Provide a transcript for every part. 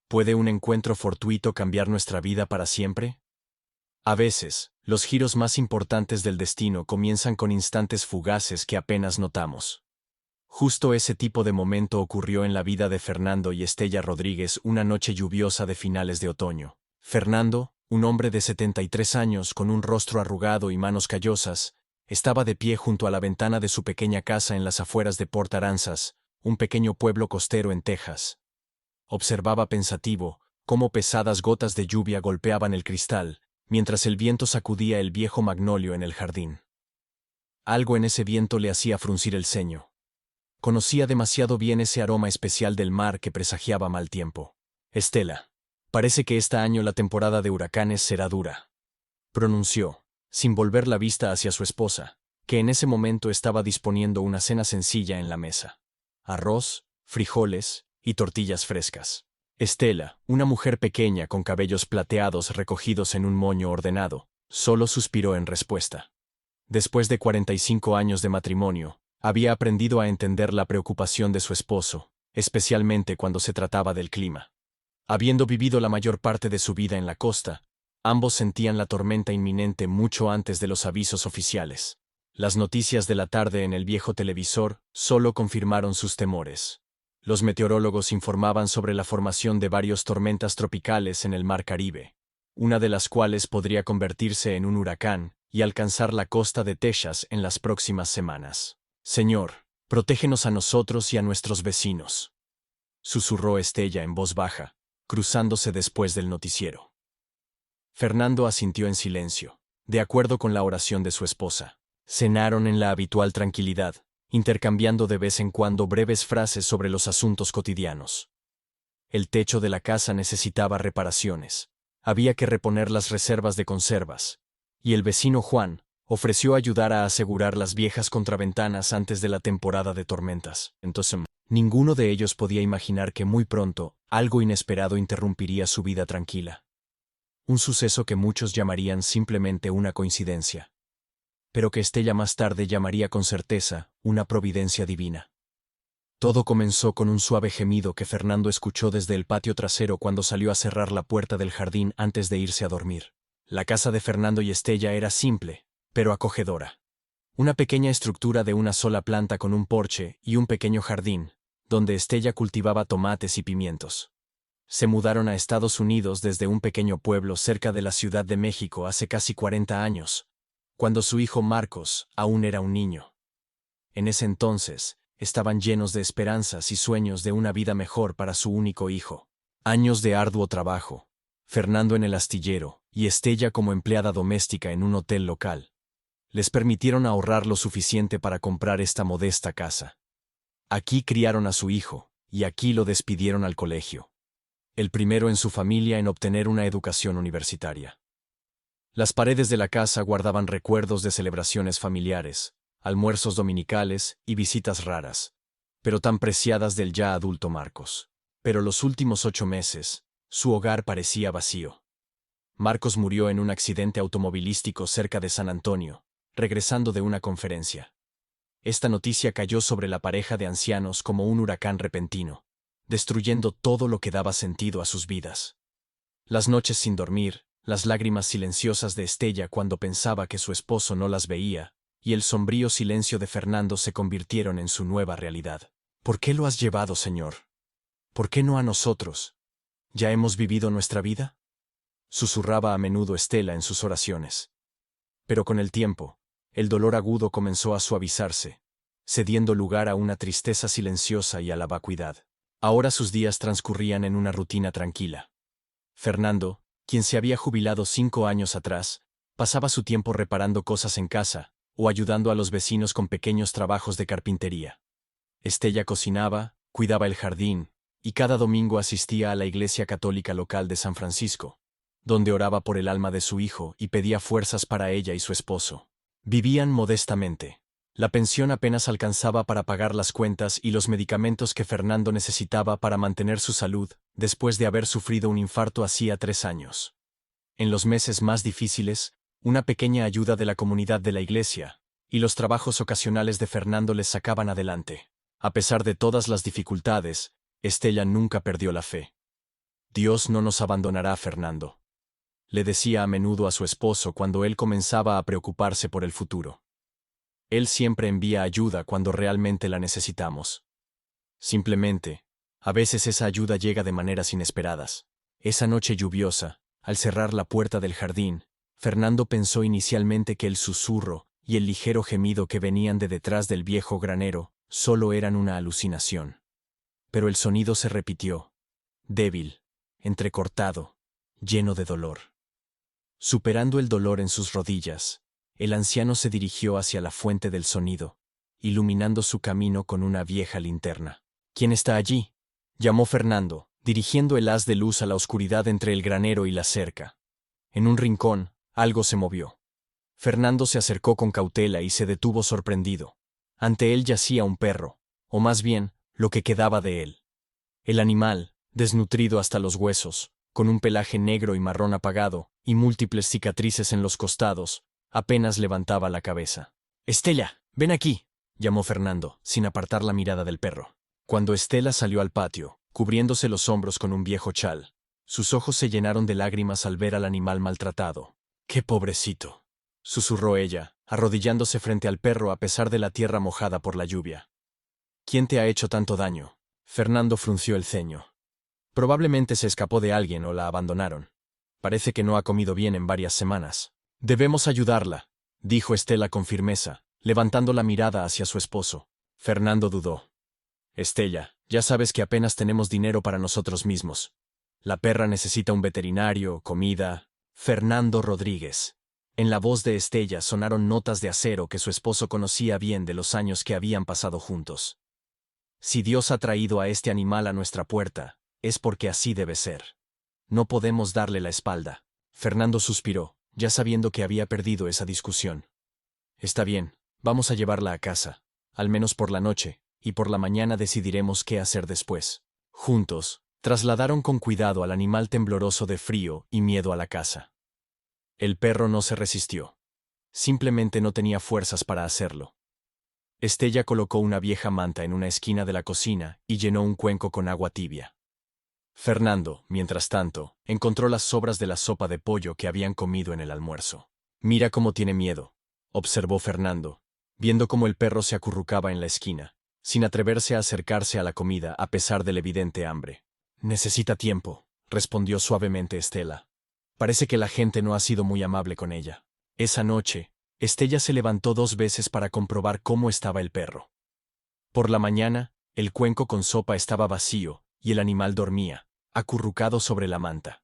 ¿Puede un encuentro fortuito cambiar nuestra vida para siempre? A veces, los giros más importantes del destino comienzan con instantes fugaces que apenas notamos. Justo ese tipo de momento ocurrió en la vida de Fernando y Estella Rodríguez una noche lluviosa de finales de otoño. Fernando, un hombre de 73 años con un rostro arrugado y manos callosas, estaba de pie junto a la ventana de su pequeña casa en las afueras de Port Aransas, un pequeño pueblo costero en Texas. Observaba pensativo cómo pesadas gotas de lluvia golpeaban el cristal, mientras el viento sacudía el viejo magnolio en el jardín. Algo en ese viento le hacía fruncir el ceño. Conocía demasiado bien ese aroma especial del mar que presagiaba mal tiempo. Estela, parece que este año la temporada de huracanes será dura, pronunció, sin volver la vista hacia su esposa, que en ese momento estaba disponiendo una cena sencilla en la mesa. Arroz, frijoles y tortillas frescas. Estela, una mujer pequeña con cabellos plateados recogidos en un moño ordenado, solo suspiró en respuesta. Después de 45 años de matrimonio, había aprendido a entender la preocupación de su esposo, especialmente cuando se trataba del clima. Habiendo vivido la mayor parte de su vida en la costa, ambos sentían la tormenta inminente mucho antes de los avisos oficiales. Las noticias de la tarde en el viejo televisor solo confirmaron sus temores. Los meteorólogos informaban sobre la formación de varias tormentas tropicales en el Mar Caribe, una de las cuales podría convertirse en un huracán y alcanzar la costa de Texas en las próximas semanas. Señor, protégenos a nosotros y a nuestros vecinos, susurró Estella en voz baja, cruzándose después del noticiero. Fernando asintió en silencio, de acuerdo con la oración de su esposa. Cenaron en la habitual tranquilidad, intercambiando de vez en cuando breves frases sobre los asuntos cotidianos. El techo de la casa necesitaba reparaciones. Había que reponer las reservas de conservas, y el vecino Juan ofreció ayudar a asegurar las viejas contraventanas antes de la temporada de tormentas. Entonces, ninguno de ellos podía imaginar que muy pronto algo inesperado interrumpiría su vida tranquila. Un suceso que muchos llamarían simplemente una coincidencia, pero que Estella más tarde llamaría con certeza una providencia divina. Todo comenzó con un suave gemido que Fernando escuchó desde el patio trasero cuando salió a cerrar la puerta del jardín antes de irse a dormir. La casa de Fernando y Estella era simple, pero acogedora. Una pequeña estructura de una sola planta con un porche y un pequeño jardín, donde Estella cultivaba tomates y pimientos. Se mudaron a Estados Unidos desde un pequeño pueblo cerca de la Ciudad de México hace casi 40 años, cuando su hijo Marcos aún era un niño. En ese entonces, estaban llenos de esperanzas y sueños de una vida mejor para su único hijo. Años de arduo trabajo, Fernando en el astillero y Estella como empleada doméstica en un hotel local, les permitieron ahorrar lo suficiente para comprar esta modesta casa. Aquí criaron a su hijo, y aquí lo despidieron al colegio. El primero en su familia en obtener una educación universitaria. Las paredes de la casa guardaban recuerdos de celebraciones familiares, almuerzos dominicales y visitas raras, pero tan preciadas del ya adulto Marcos. Pero los últimos 8 meses, su hogar parecía vacío. Marcos murió en un accidente automovilístico cerca de San Antonio, regresando de una conferencia. Esta noticia cayó sobre la pareja de ancianos como un huracán repentino, destruyendo todo lo que daba sentido a sus vidas. Las noches sin dormir, las lágrimas silenciosas de Estella cuando pensaba que su esposo no las veía, y el sombrío silencio de Fernando se convirtieron en su nueva realidad. ¿Por qué lo has llevado, Señor? ¿Por qué no a nosotros? ¿Ya hemos vivido nuestra vida?, susurraba a menudo Estela en sus oraciones. Pero con el tiempo, el dolor agudo comenzó a suavizarse, cediendo lugar a una tristeza silenciosa y a la vacuidad. Ahora sus días transcurrían en una rutina tranquila. Fernando, quien se había jubilado 5 años atrás, pasaba su tiempo reparando cosas en casa o ayudando a los vecinos con pequeños trabajos de carpintería. Estella cocinaba, cuidaba el jardín, y cada domingo asistía a la iglesia católica local de San Francisco, donde oraba por el alma de su hijo y pedía fuerzas para ella y su esposo. Vivían modestamente. La pensión apenas alcanzaba para pagar las cuentas y los medicamentos que Fernando necesitaba para mantener su salud, después de haber sufrido un infarto hacía 3 años. En los meses más difíciles, una pequeña ayuda de la comunidad de la iglesia y los trabajos ocasionales de Fernando les sacaban adelante. A pesar de todas las dificultades, Estella nunca perdió la fe. Dios no nos abandonará, Fernando. Le decía a menudo a su esposo cuando él comenzaba a preocuparse por el futuro. Él siempre envía ayuda cuando realmente la necesitamos. Simplemente, a veces esa ayuda llega de maneras inesperadas. Esa noche lluviosa, al cerrar la puerta del jardín, Fernando pensó inicialmente que el susurro y el ligero gemido que venían de detrás del viejo granero solo eran una alucinación. Pero el sonido se repitió, débil, entrecortado, lleno de dolor. Superando el dolor en sus rodillas, el anciano se dirigió hacia la fuente del sonido, iluminando su camino con una vieja linterna. ¿Quién está allí?, llamó Fernando, dirigiendo el haz de luz a la oscuridad entre el granero y la cerca. En un rincón, algo se movió. Fernando se acercó con cautela y se detuvo sorprendido. Ante él yacía un perro, o más bien, lo que quedaba de él. El animal, desnutrido hasta los huesos, con un pelaje negro y marrón apagado, y múltiples cicatrices en los costados, apenas levantaba la cabeza. «Estella, ven aquí», llamó Fernando, sin apartar la mirada del perro. Cuando Estela salió al patio, cubriéndose los hombros con un viejo chal, sus ojos se llenaron de lágrimas al ver al animal maltratado. «¡Qué pobrecito!», susurró ella, arrodillándose frente al perro a pesar de la tierra mojada por la lluvia. «¿Quién te ha hecho tanto daño?». Fernando frunció el ceño. Probablemente se escapó de alguien o la abandonaron. Parece que no ha comido bien en varias semanas. «Debemos ayudarla», dijo Estela con firmeza, levantando la mirada hacia su esposo. Fernando dudó. «Estella, ya sabes que apenas tenemos dinero para nosotros mismos. La perra necesita un veterinario, comida». Fernando Rodríguez. En la voz de Estella sonaron notas de acero que su esposo conocía bien de los años que habían pasado juntos. «Si Dios ha traído a este animal a nuestra puerta, es porque así debe ser. No podemos darle la espalda». Fernando suspiró, ya sabiendo que había perdido esa discusión. «Está bien, vamos a llevarla a casa, al menos por la noche, y por la mañana decidiremos qué hacer después». Juntos, trasladaron con cuidado al animal tembloroso de frío y miedo a la casa. El perro no se resistió. Simplemente no tenía fuerzas para hacerlo. Estella colocó una vieja manta en una esquina de la cocina y llenó un cuenco con agua tibia. Fernando, mientras tanto, encontró las sobras de la sopa de pollo que habían comido en el almuerzo. «Mira cómo tiene miedo», observó Fernando, viendo cómo el perro se acurrucaba en la esquina, sin atreverse a acercarse a la comida a pesar del evidente hambre. «Necesita tiempo», respondió suavemente Estela. «Parece que la gente no ha sido muy amable con ella». Esa noche, Estella se levantó 2 veces para comprobar cómo estaba el perro. Por la mañana, el cuenco con sopa estaba vacío y el animal dormía, acurrucado sobre la manta.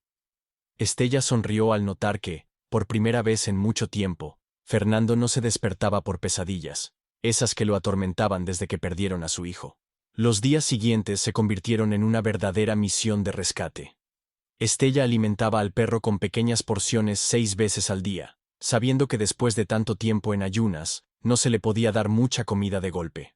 Estella sonrió al notar que, por primera vez en mucho tiempo, Fernando no se despertaba por pesadillas, esas que lo atormentaban desde que perdieron a su hijo. Los días siguientes se convirtieron en una verdadera misión de rescate. Estella alimentaba al perro con pequeñas porciones 6 veces al día, sabiendo que después de tanto tiempo en ayunas, no se le podía dar mucha comida de golpe.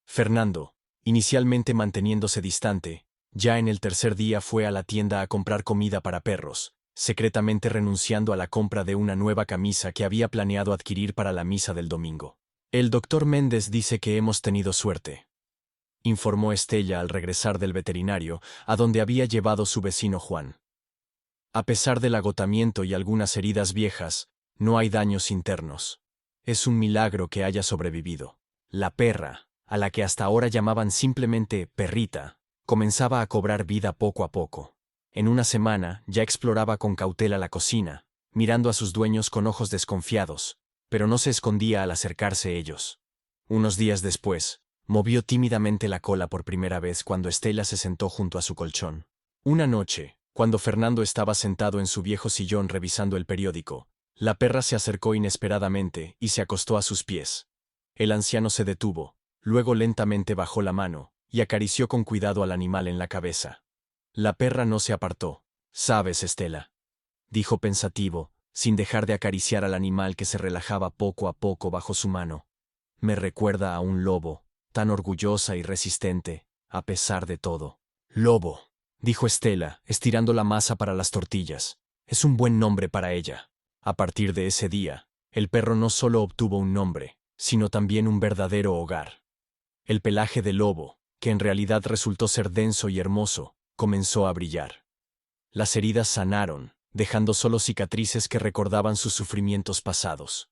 Fernando, inicialmente manteniéndose distante, ya en el tercer día fue a la tienda a comprar comida para perros, secretamente renunciando a la compra de una nueva camisa que había planeado adquirir para la misa del domingo. «El doctor Méndez dice que hemos tenido suerte», informó Estella al regresar del veterinario, a donde había llevado su vecino Juan. «A pesar del agotamiento y algunas heridas viejas, no hay daños internos. Es un milagro que haya sobrevivido». La perra, a la que hasta ahora llamaban simplemente perrita, comenzaba a cobrar vida poco a poco. En una semana ya exploraba con cautela la cocina, mirando a sus dueños con ojos desconfiados, pero no se escondía al acercarse ellos. Unos días después, movió tímidamente la cola por primera vez cuando Estela se sentó junto a su colchón. Una noche, cuando Fernando estaba sentado en su viejo sillón revisando el periódico, la perra se acercó inesperadamente y se acostó a sus pies. El anciano se detuvo, luego lentamente bajó la mano y acarició con cuidado al animal en la cabeza. La perra no se apartó. «¿Sabes, Estela?», dijo pensativo, sin dejar de acariciar al animal que se relajaba poco a poco bajo su mano. «Me recuerda a un lobo, tan orgullosa y resistente, a pesar de todo». «Lobo», dijo Estela, estirando la masa para las tortillas. «Es un buen nombre para ella». A partir de ese día, el perro no solo obtuvo un nombre, sino también un verdadero hogar. El pelaje del lobo, que en realidad resultó ser denso y hermoso, comenzó a brillar. Las heridas sanaron, dejando solo cicatrices que recordaban sus sufrimientos pasados.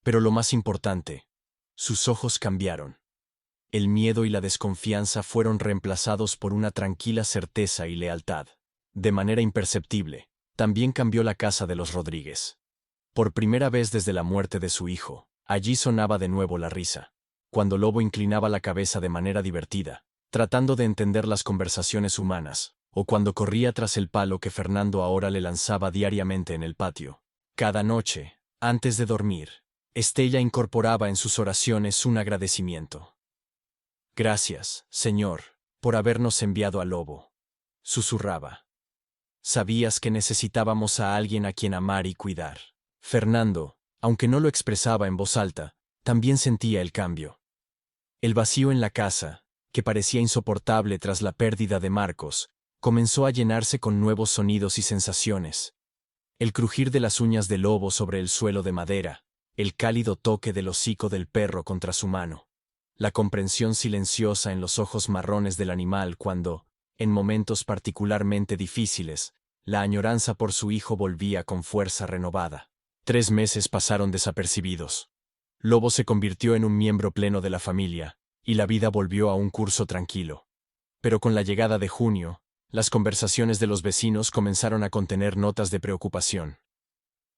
Pero lo más importante, sus ojos cambiaron. El miedo y la desconfianza fueron reemplazados por una tranquila certeza y lealtad. De manera imperceptible, también cambió la casa de los Rodríguez. Por primera vez desde la muerte de su hijo, allí sonaba de nuevo la risa. Cuando Lobo inclinaba la cabeza de manera divertida, tratando de entender las conversaciones humanas, o cuando corría tras el palo que Fernando ahora le lanzaba diariamente en el patio. Cada noche, antes de dormir, Estella incorporaba en sus oraciones un agradecimiento. «Gracias, Señor, por habernos enviado a Lobo», susurraba. «Sabías que necesitábamos a alguien a quien amar y cuidar». Fernando, aunque no lo expresaba en voz alta, también sentía el cambio. El vacío en la casa, que parecía insoportable tras la pérdida de Marcos, comenzó a llenarse con nuevos sonidos y sensaciones. El crujir de las uñas del lobo sobre el suelo de madera, el cálido toque del hocico del perro contra su mano, la comprensión silenciosa en los ojos marrones del animal cuando, en momentos particularmente difíciles, la añoranza por su hijo volvía con fuerza renovada. 3 meses pasaron desapercibidos. Lobo se convirtió en un miembro pleno de la familia, y la vida volvió a un curso tranquilo. Pero con la llegada de junio, las conversaciones de los vecinos comenzaron a contener notas de preocupación.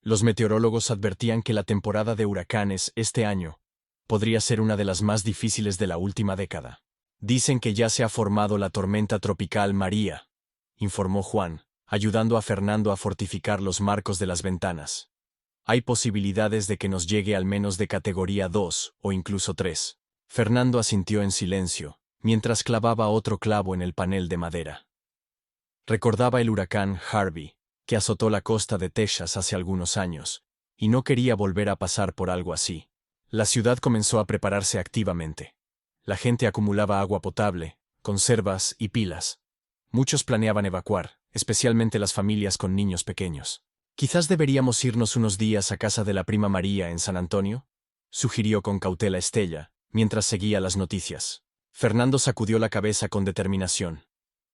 Los meteorólogos advertían que la temporada de huracanes este año podría ser una de las más difíciles de la última década. «Dicen que ya se ha formado la tormenta tropical María», informó Juan, ayudando a Fernando a fortificar los marcos de las ventanas. «Hay posibilidades de que nos llegue al menos de categoría 2 o incluso 3. Fernando asintió en silencio, mientras clavaba otro clavo en el panel de madera. Recordaba el huracán Harvey, que azotó la costa de Texas hace algunos años, y no quería volver a pasar por algo así. La ciudad comenzó a prepararse activamente. La gente acumulaba agua potable, conservas y pilas. Muchos planeaban evacuar, especialmente las familias con niños pequeños. «Quizás deberíamos irnos unos días a casa de la prima María en San Antonio», sugirió con cautela Estella, mientras seguía las noticias. Fernando sacudió la cabeza con determinación.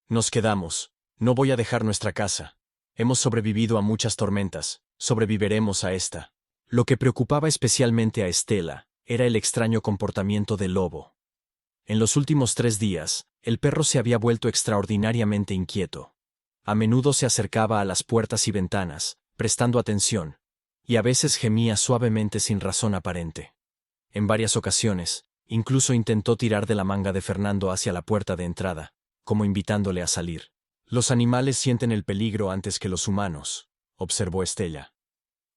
«Nos quedamos. No voy a dejar nuestra casa. Hemos sobrevivido a muchas tormentas, sobreviviremos a esta». Lo que preocupaba especialmente a Estela era el extraño comportamiento del lobo. En los últimos 3 días, el perro se había vuelto extraordinariamente inquieto. A menudo se acercaba a las puertas y ventanas, prestando atención, y a veces gemía suavemente sin razón aparente. En varias ocasiones, incluso intentó tirar de la manga de Fernando hacia la puerta de entrada, como invitándole a salir. «Los animales sienten el peligro antes que los humanos», observó Estella.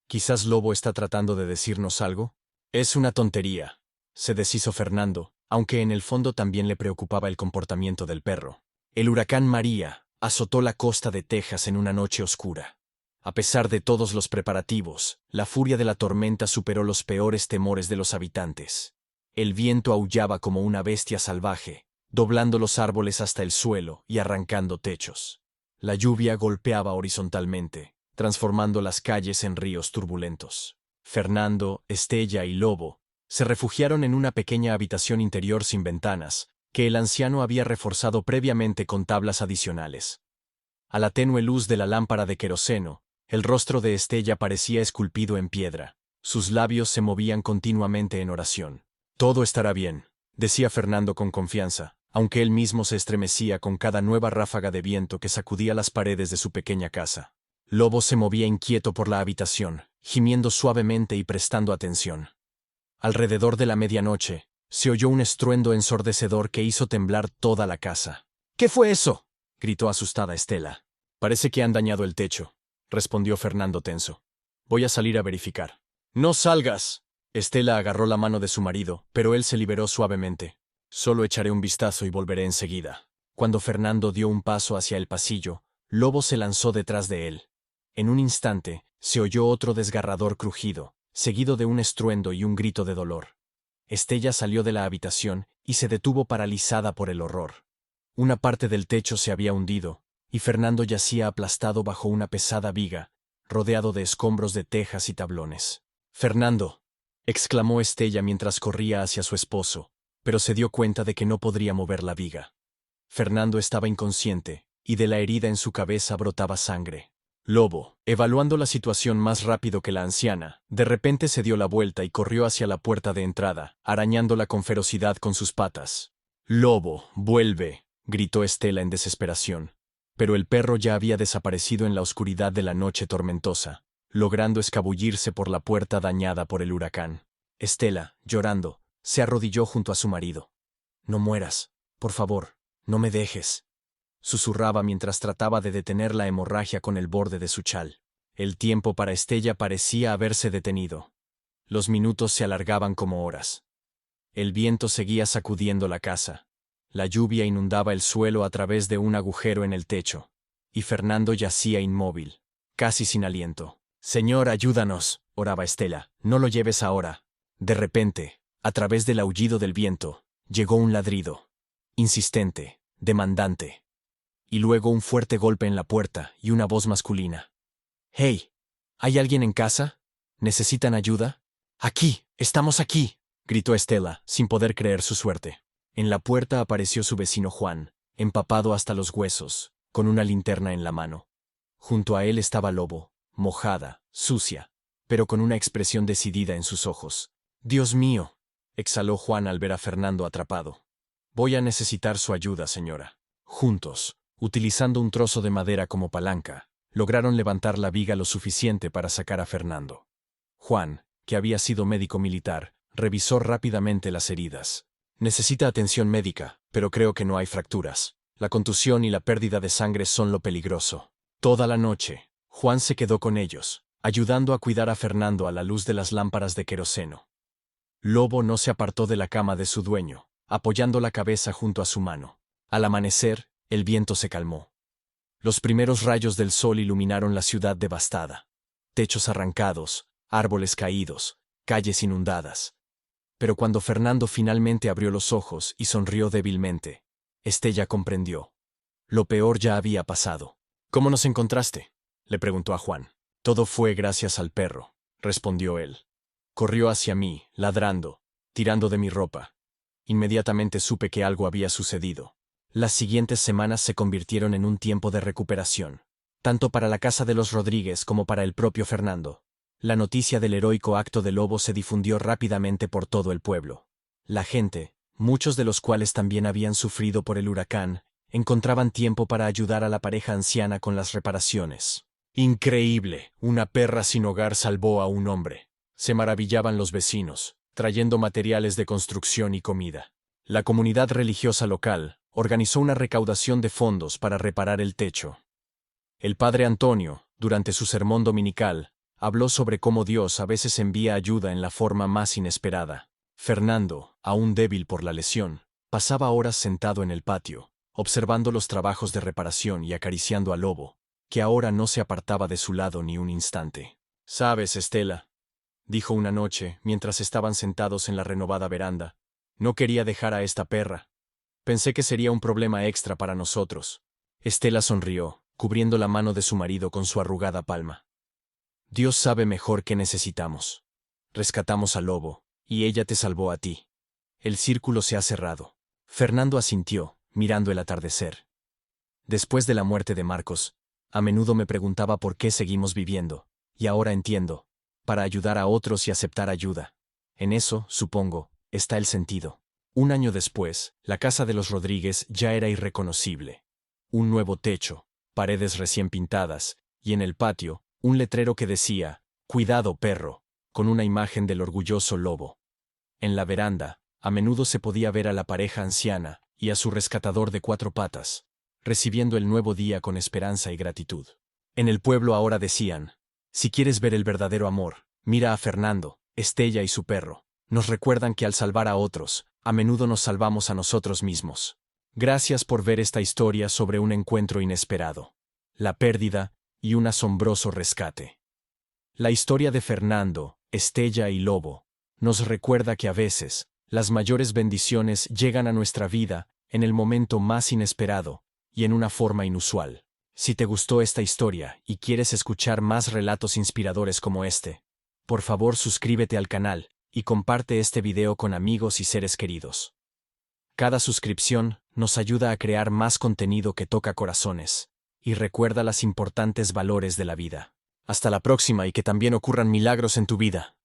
«Quizás Lobo está tratando de decirnos algo». «Es una tontería», se deshizo Fernando, aunque en el fondo también le preocupaba el comportamiento del perro. El huracán María azotó la costa de Texas en una noche oscura. A pesar de todos los preparativos, la furia de la tormenta superó los peores temores de los habitantes. El viento aullaba como una bestia salvaje, doblando los árboles hasta el suelo y arrancando techos. La lluvia golpeaba horizontalmente, transformando las calles en ríos turbulentos. Fernando, Estella y Lobo se refugiaron en una pequeña habitación interior sin ventanas, que el anciano había reforzado previamente con tablas adicionales. A la tenue luz de la lámpara de queroseno, el rostro de Estella parecía esculpido en piedra. Sus labios se movían continuamente en oración. «Todo estará bien», decía Fernando con confianza, aunque él mismo se estremecía con cada nueva ráfaga de viento que sacudía las paredes de su pequeña casa. Lobo se movía inquieto por la habitación, gimiendo suavemente y prestando atención. Alrededor de la medianoche, se oyó un estruendo ensordecedor que hizo temblar toda la casa. «¿Qué fue eso?», gritó asustada Estela. «Parece que han dañado el techo», respondió Fernando tenso. «Voy a salir a verificar». «No salgas». Estela agarró la mano de su marido, pero él se liberó suavemente. «Solo echaré un vistazo y volveré enseguida». Cuando Fernando dio un paso hacia el pasillo, Lobo se lanzó detrás de él. En un instante, se oyó otro desgarrador crujido, seguido de un estruendo y un grito de dolor. Estella salió de la habitación y se detuvo paralizada por el horror. Una parte del techo se había hundido, y Fernando yacía aplastado bajo una pesada viga, rodeado de escombros de tejas y tablones. «Fernando», exclamó Estella mientras corría hacia su esposo, pero se dio cuenta de que no podría mover la viga. Fernando estaba inconsciente, y de la herida en su cabeza brotaba sangre. Lobo, evaluando la situación más rápido que la anciana, de repente se dio la vuelta y corrió hacia la puerta de entrada, arañándola con ferocidad con sus patas. «Lobo, vuelve», gritó Estela en desesperación. Pero el perro ya había desaparecido en la oscuridad de la noche tormentosa, logrando escabullirse por la puerta dañada por el huracán. Estela, llorando, se arrodilló junto a su marido. «No mueras, por favor, no me dejes», susurraba mientras trataba de detener la hemorragia con el borde de su chal. El tiempo para Estella parecía haberse detenido. Los minutos se alargaban como horas. El viento seguía sacudiendo la casa. La lluvia inundaba el suelo a través de un agujero en el techo, y Fernando yacía inmóvil, casi sin aliento. «Señor, ayúdanos», oraba Estela, «no lo lleves ahora». De repente, a través del aullido del viento, llegó un ladrido, insistente, demandante. Y luego un fuerte golpe en la puerta y una voz masculina. «Hey, ¿hay alguien en casa? ¿Necesitan ayuda?» «Aquí, estamos aquí», gritó Estela, sin poder creer su suerte. En la puerta apareció su vecino Juan, empapado hasta los huesos, con una linterna en la mano. Junto a él estaba Lobo, mojada, sucia, pero con una expresión decidida en sus ojos. «Dios mío», exhaló Juan al ver a Fernando atrapado. «Voy a necesitar su ayuda, señora». Juntos, utilizando un trozo de madera como palanca, lograron levantar la viga lo suficiente para sacar a Fernando. Juan, que había sido médico militar, revisó rápidamente las heridas. «Necesita atención médica, pero creo que no hay fracturas. La contusión y la pérdida de sangre son lo peligroso». Toda la noche, Juan se quedó con ellos, ayudando a cuidar a Fernando a la luz de las lámparas de queroseno. Lobo no se apartó de la cama de su dueño, apoyando la cabeza junto a su mano. Al amanecer, el viento se calmó. Los primeros rayos del sol iluminaron la ciudad devastada. Techos arrancados, árboles caídos, calles inundadas. Pero cuando Fernando finalmente abrió los ojos y sonrió débilmente, Estella comprendió. Lo peor ya había pasado. «¿Cómo nos encontraste?», le preguntó a Juan. «Todo fue gracias al perro», respondió él. Corrió hacia mí, ladrando, tirando de mi ropa. Inmediatamente supe que algo había sucedido. Las siguientes semanas se convirtieron en un tiempo de recuperación, tanto para la casa de los Rodríguez como para el propio Fernando. La noticia del heroico acto de Lobo se difundió rápidamente por todo el pueblo. La gente, muchos de los cuales también habían sufrido por el huracán, encontraban tiempo para ayudar a la pareja anciana con las reparaciones. «Increíble, una perra sin hogar salvó a un hombre», se maravillaban los vecinos, trayendo materiales de construcción y comida. La comunidad religiosa local organizó una recaudación de fondos para reparar el techo. El padre Antonio, durante su sermón dominical, habló sobre cómo Dios a veces envía ayuda en la forma más inesperada. Fernando, aún débil por la lesión, pasaba horas sentado en el patio, observando los trabajos de reparación y acariciando al Lobo, que ahora no se apartaba de su lado ni un instante. «Sabes, Estela», dijo una noche mientras estaban sentados en la renovada veranda, «no quería dejar a esta perra. Pensé que sería un problema extra para nosotros». Estela sonrió, cubriendo la mano de su marido con su arrugada palma. «Dios sabe mejor qué necesitamos. Rescatamos al Lobo, y ella te salvó a ti. El círculo se ha cerrado». Fernando asintió, mirando el atardecer. Después de la muerte de Marcos, a menudo me preguntaba por qué seguimos viviendo, y ahora entiendo, para ayudar a otros y aceptar ayuda. En eso, supongo, está el sentido. Un año después, la casa de los Rodríguez ya era irreconocible. Un nuevo techo, paredes recién pintadas, y en el patio, un letrero que decía, «Cuidado, perro», con una imagen del orgulloso Lobo. En la veranda, a menudo se podía ver a la pareja anciana y a su rescatador de 4 patas, recibiendo el nuevo día con esperanza y gratitud. En el pueblo ahora decían, «Si quieres ver el verdadero amor, mira a Fernando, Estella y su perro». Nos recuerdan que al salvar a otros, a menudo nos salvamos a nosotros mismos. Gracias por ver esta historia sobre un encuentro inesperado, la pérdida y un asombroso rescate. La historia de Fernando, Estella y Lobo nos recuerda que a veces, las mayores bendiciones llegan a nuestra vida en el momento más inesperado y en una forma inusual. Si te gustó esta historia y quieres escuchar más relatos inspiradores como este, por favor suscríbete al canal y comparte este video con amigos y seres queridos. Cada suscripción nos ayuda a crear más contenido que toca corazones y recuerda las importantes valores de la vida. Hasta la próxima y que también ocurran milagros en tu vida.